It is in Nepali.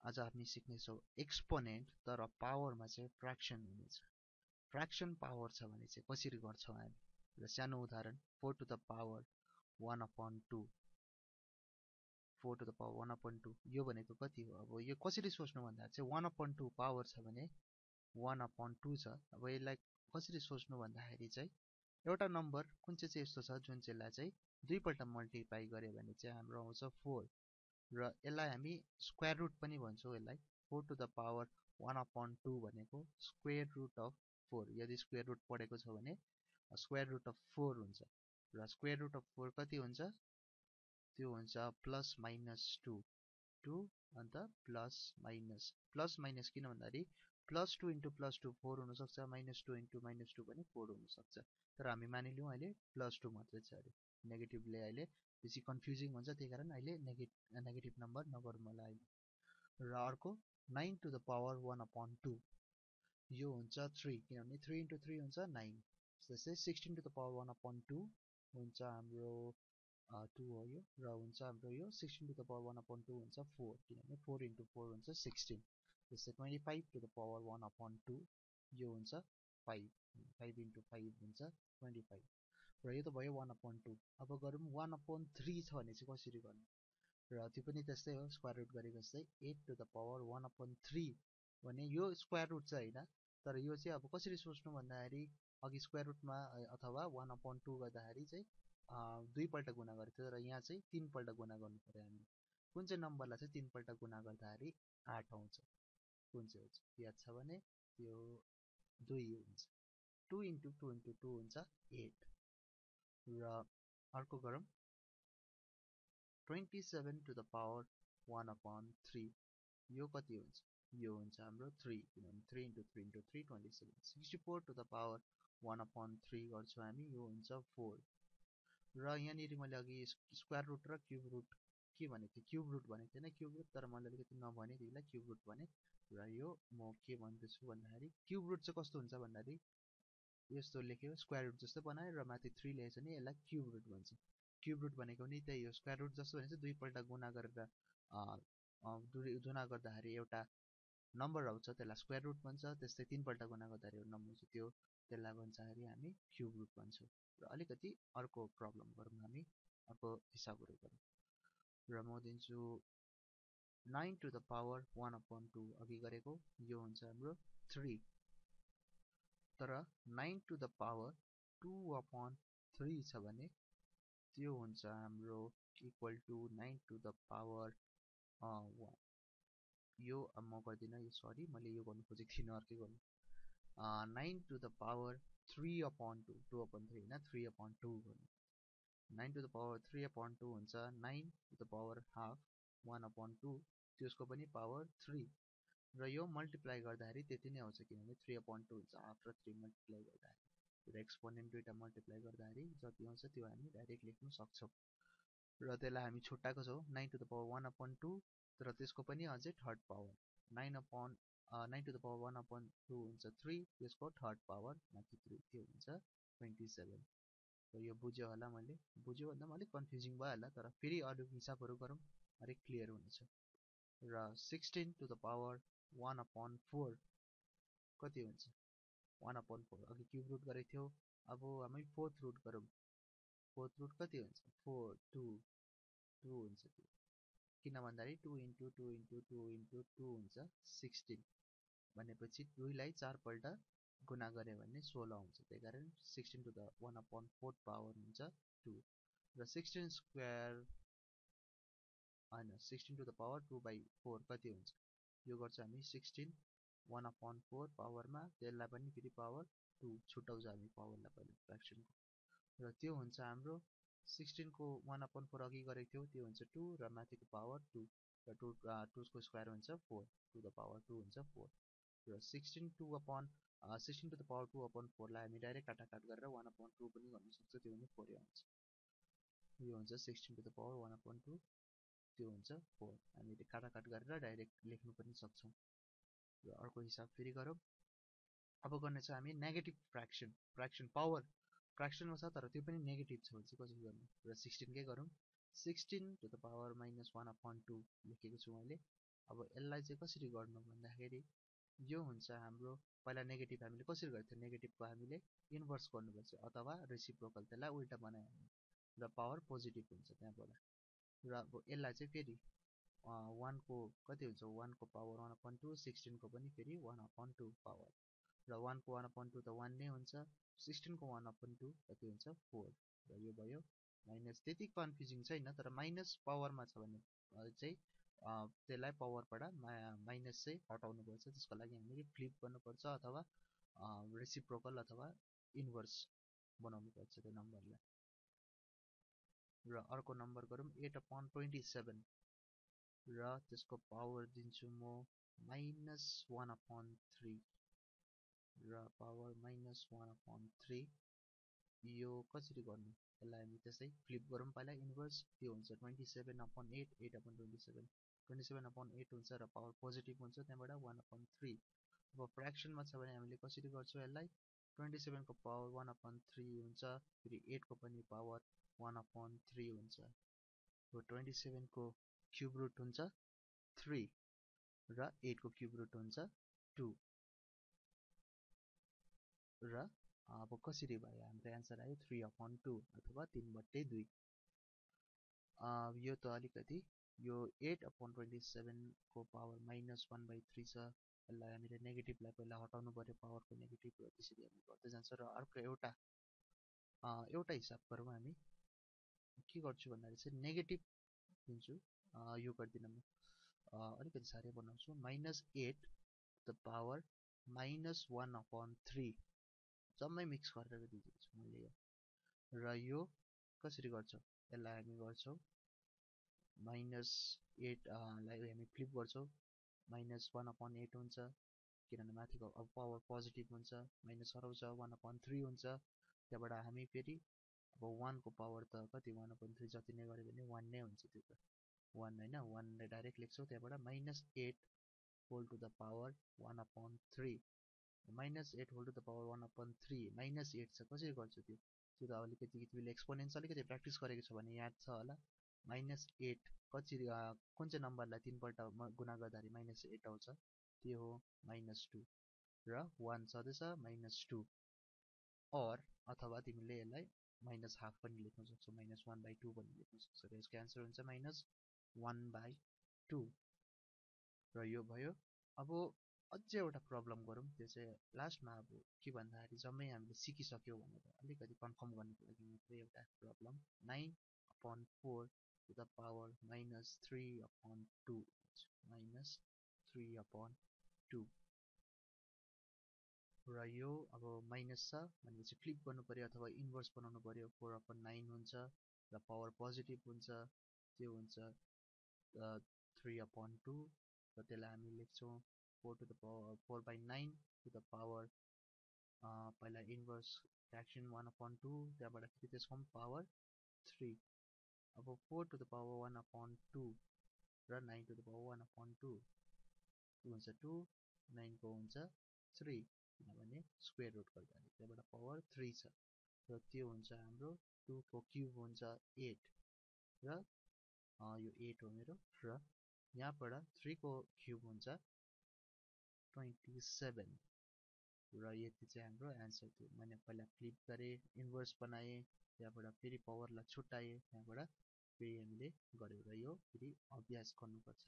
आज हामी सिक्नेछौँ एक्सपोनेन्ट तर पावरमा चाहिँ फ्र्याक्सन हुनेछ। फ्र्याक्सन पावर छ भने चाहिँ कसरी गर्छौँ हामी? र सानो उदाहरण 4 to the power 1/2 4 to the power 1/2 यो भनेको कति हो? अब यो कसरी सोच्नु भन्दा चाहिँ 1/2 पावर छ भने 1/2 छ। अब यसलाई कसरी सोच्नु भन्दाखेरि चाहिँ एउटा नम्बर कुन चाहिँ यस्तो छ जुन चाहिँलाई चाहिँ दुईपल्ट मल्टिप्लाई गर्यो भने चाहिँ हाम्रो आउँछ 4 र यसलाई हामी स्क्वायर रुट पनि भन्छौँ। यसलाई 4 to the power 1/2 भनेको स्क्वायर रुट अफ 4। यदि स्क्वायर रुट पढेको छ भने स्क्वायर रुट अफ 4 हुन्छ र स्क्वायर रुट अफ 4 कति हुन्छ? त्यो हुन्छ प्लस माइनस 2 अन्त प्लस माइनस किन भन्दाखेरि +2 इन्टु +2 4 हुनसक्छ, -2 इन्टु -2 पनि 4 हुनसक्छ। तर हामी मानिलिउँ अहिले +2 मात्रै छ अरे। नेगेटिभले अहिले बेसी कन्फ्युजिङ हुन्छ, त्यही कारण अहिले नेगेटिभ नम्बर नगरौँ होला अहिले। र अर्को 9 to the power 1/2 यो हुन्छ 3 किनभने 3 इन्टु 3 हुन्छ 9। जस्तै 16 to the power 1/2 हुन्छ हाम्रो 2 हो यो र हुन्छ हाम्रो यो 16 to the power 1/2 हुन्छ 4 किनभने 4 इन्टु 4 हुन्छ 16। जस्तै 25 to the power 1/2 यो हुन्छ 5 5 इन्टु 5 हुन्छ 25 र यो त भयो 1/2। अब गरौँ 1/3 छ भने चाहिँ कसरी गर्नु? र त्यो पनि त्यस्तै हो, स्क्वायर रुट गरेको जस्तै 8 to the power 1/3 भने यो स्क्वायर रुट चाहिँ होइन, तर यो चाहिँ अब कसरी सोच्नु भन्दाखेरि अघि स्क्वायर रुटमा अथवा 1/2 गर्दाखेरि चाहिँ दुईपल्ट गुणा गरेको थियो, र यहाँ चाहिँ तीनपल्ट गुणा गर्नु पर्यो हामीले। कुन चाहिँ नम्बरलाई चाहिँ तीनपल्ट गुणा गर्दाखेरि 8 आउँछ? कुन चाहिँ हुन्छ? याद छ भने त्यो 2 हुन्छ। 2 इन्टु 2 इन्टु 2 हुन्छ 8 र अर्को गरौँ 27 to the power 1/3 यो कति हुन्छ? यो हुन्छ हाम्रो 3 किनभने 3 into 3 into 3 27। 64 to the power 1/3 गर्छौँ हामी, यो हुन्छ 4 र यहाँनिर मैले अघि स्क्वायर रुट र क्युब रुट के भनेको थिएँ? क्युब रुट भनेको थिएन, क्युब रुट, तर मैले अलिकति नभने त्यसलाई क्युब रुट भने। र यो म के भन्दैछु भन्दाखेरि क्युब रुट चाहिँ कस्तो हुन्छ भन्दाखेरि यस्तो लेख्यो, स्क्वायर रुट जस्तो बनायो र माथि 3 लेखेछ भने यसलाई क्युब रुट भन्छ। क्युब रुट भनेको नि त्यही हो, स्क्वायर रुट जस्तो भने चाहिँ दुईपल्ट गुणा गरेर गुणा गर्दाखेरि एउटा नम्बर आउँछ, त्यसलाई स्क्वायर रुट भन्छ। त्यस्तै तीनपल्ट गुणा गर्दाखेरि एउटा नम्बर आउँछ, त्यसलाई भन्दाखेरि हामी क्युब रुट भन्छौँ। र अलिकति अर्को प्रब्लम गरौँ, हामी अर्को हिसाबहरू गरौँ र म दिन्छु 9 to the power 1/2 अघि गरेको यो हुन्छ हाम्रो 3 तर 9 to the power 2/3 छ भने त्यो हुन्छ हाम्रो equal to 9 to the power 1। यो म गर्दिनँ, यो सरी मैले यो गर्नु खोजेको थिइनँ, अर्कै गर्नु। 9 to the power 3/2 2/3 होइन 3/2 गर्नु। 9 to the power 3/2 हुन्छ 9 to the power हाफ 1/2 त्यसको पनि पावर 3 र यो मल्टिप्लाई गर्दाखेरि त्यति नै आउँछ किनभने 3/2 हुन्छ हाफ र 3 मल्टिप्लाई गर्दाखेरि र एक्सपोनेन्ट दुईटा मल्टिप्लाई गर्दाखेरि जति आउँछ त्यो हामी डाइरेक्ट लेख्न सक्छौँ। र त्यसलाई हामी छुट्टाएको छौँ 9 to the power 1/2 तर त्यसको पनि अझै third power 9 to the power 1/2 हुन्छ 3 त्यसको थर्ड पावर माथि 3 त्यो हुन्छ 27। र यो बुझ्यो होला, मैले बुझ्यो भन्दा पनि अलिक कन्फ्युजिङ भयो होला, तर फेरि अरू हिसाबहरू गरौँ अलिक क्लियर हुनेछ। र 16 to the power 1/4 कति हुन्छ? 1/4 अघि क्युब रुट गरेको थियो, अब हामी फोर्थ रुट गरौँ। फोर्थ रुट कति हुन्छ? 4 2 2 हुन्छ त्यो, किन भन्दाखेरि 2 इन्टु 2 इन्टु 2 इन्टु 2 हुन्छ 16 भनेपछि 2लाई 4 पल्ट गुणा गऱ्यो भने 16 आउँछ, त्यही कारण 16 to the 1/4 पावर हुन्छ 2 र 16 स्क्वायर होइन 16 to the power 2/4 कति हुन्छ? यो गर्छ हामी 16 1/4 पावरमा, त्यसलाई पनि फेरि पावर 2 छुट्याउँछ हामी पावरलाई पहिला फ्र्याक्सनको र त्यो हुन्छ हाम्रो 16 को 1/4 अघि गरेको थियो त्यो हुन्छ 2 र माथिको पावर 2 र 2 को स्क्वायर हुन्छ 4 to the power 2 हुन्छ 4 र 16 to the power 2/4 लाई हामी डाइरेक्ट काटाकाट गरेर 1/2 पनि गर्न सक्छौँ, त्यो पनि 4 आउँछ। यो हुन्छ 16 to the power 1/2 त्यो हुन्छ 4, हामीले काटाकाट गरेर डाइरेक्ट लेख्नु पनि सक्छौँ। र अर्को हिसाब फेरि गरौँ। अब गर्ने चाहिँ हामी नेगेटिभ फ्र्याक्सन पावर फ्र्याक्सनमा छ तर त्यो पनि नेगेटिभ छ भने चाहिँ कसरी गर्नु? र 16 कै गरौँ। 16 to the power -1/2 लेखेको छु मैले अब यसलाई चाहिँ कसरी गर्नु भन्दाखेरि यो हुन्छ हाम्रो पहिला नेगेटिभ हामीले कसरी गर्थ्यौँ नेगेटिभको हामीले इन्भर्स गर्नुपर्छ अथवा रेसिप्रोकल त्यसलाई उल्टा बनायो भने र पावर पोजिटिभ हुन्छ त्यहाँबाट र अब यसलाई चाहिँ फेरि 1 को कति हुन्छ 1 को पावर 1/2 16 को पनि फेरि 1/2 पावर र 1 को 1/2 त 1 नै हुन्छ 16 को 1/2 कति हुन्छ 4 र यो भयो माइनस त्यति कन्फ्युजिङ छैन तर माइनस पावरमा छ भने चाहिँ त्यसलाई पावरबाट माइनस चाहिँ हटाउनु पर्छ त्यसको लागि हामीले फ्लिप गर्नुपर्छ अथवा रेसिप्रोकल अथवा इन्भर्स बनाउनु पर्छ त्यो नम्बरलाई र अर्को नम्बर गरौँ 8/27 र त्यसको पावर दिन्छु म -1/3 र पावर -1/3 यो कसरी गर्नु यसलाई हामी त्यसै फ्लिप गरौँ पहिला इन्भर्स त्यो हुन्छ 27/8 8/27 27/8 हुन्छ र पावर पोजिटिभ हुन्छ त्यहाँबाट 1/3 अब फ्र्याक्सनमा छ भने हामीले कसरी गर्छौँ यसलाई 27 को पावर 1/3 हुन्छ फेरि 8 को पनि पावर 1/3 हुन्छ र 27 को क्युब रुट हुन्छ 3 र 8 को क्युब रुट हुन्छ 2 र अब कसरी भयो हाम्रो एन्सर आयो 3/2 अथवा 3/2 यो त अलिकति यो 8/27 को पावर -1/3 छ यसलाई हामीले नेगेटिभलाई पहिला हटाउनु पर्यो पावरको नेगेटिभ र त्यसरी हामी गर्दै जान्छ र अर्को एउटा हिसाब गरौँ हामी के गर्छु भन्दाखेरि चाहिँ नेगेटिभ दिन्छु यो गर्दिनँ म अलिकति साह्रै बनाउँछु -8 द पावर -1/3 जम्मै मिक्स गरेर दिन्छु मैले यो र यो कसरी गर्छौँ यसलाई हामी गर्छौँ -8 लाई हामी फ्लिप गर्छौँ -1/8 हुन्छ किनभने माथिको अब पावर पोजिटिभ हुन्छ माइनस हराउँछ 1/3 हुन्छ त्यहाँबाट हामी फेरि अब 1 को पावर त कति 1/3 जति नै गऱ्यो भने 1 नै हुन्छ त्यो त 1 होइन 1 लाई डाइरेक्ट लेख्छौँ त्यहाँबाट -8 whole to the power 1/3 -8 whole to the power 1/3 -8 छ कसरी गर्छु त्यो त अलिकति तिमीले एक्सपोनेन्स अलिकति प्र्याक्टिस गरेको छ भने याद छ होला -8 कसरी कुन चाहिँ नम्बरलाई 3 पल्ट गुणा गर्दाखेरि -8 आउँछ त्यो हो -2 र 1 छँदैछ -2 और अथवा तिमीले यसलाई -1/2 पनि लेख्न सक्छौ -1/2 पनि लेख्न सक्छौ र यसको एन्सर हुन्छ -1/2 र यो भयो अब अझै एउटा प्रब्लम गरौँ त्यो चाहिँ लास्टमा अब के भन्दाखेरि जम्मै हामीले सिकिसक्यौँ भनेर अलिकति कन्फर्म गर्नुको लागि मात्रै एउटा प्रब्लम 9/4 to the power -3/2 -3/2 र यो अब माइनस छ भनेपछि फ्लिप गर्नु पर्यो अथवा इन्भर्स बनाउनु पर्यो 4/9 हुन्छ र पावर पोजिटिभ हुन्छ त्यो हुन्छ 3/2 र त्यसलाई हामी लेख्छौँ 4/9 to the power पहिला इन्भर्स फ्र्याक्सन 1/2 त्यहाँबाट फेरि त्यसको पावर 3 अब 4 to the power 1/2 र 9 to the power 1/2 त्यो हुन्छ 2 9 को हुन्छ 3 किनभने स्क्वायर रुट गर्दा त्यहाँबाट पावर 3 छ र त्यो हुन्छ हाम्रो 2 को क्युब हुन्छ 8 र यो 8 हो मेरो र यहाँबाट 3 को क्युब हुन्छ 27 र यति चाहिँ हाम्रो एन्सर थियो मैले पहिला फ्लिप गरेँ इन्भर्स बनाएँ त्यहाँबाट फेरि पावरलाई छुट्याएँ त्यहाँबाट फेरि हामीले गर्यौँ र यो फेरि अभ्यास गर्नुपर्छ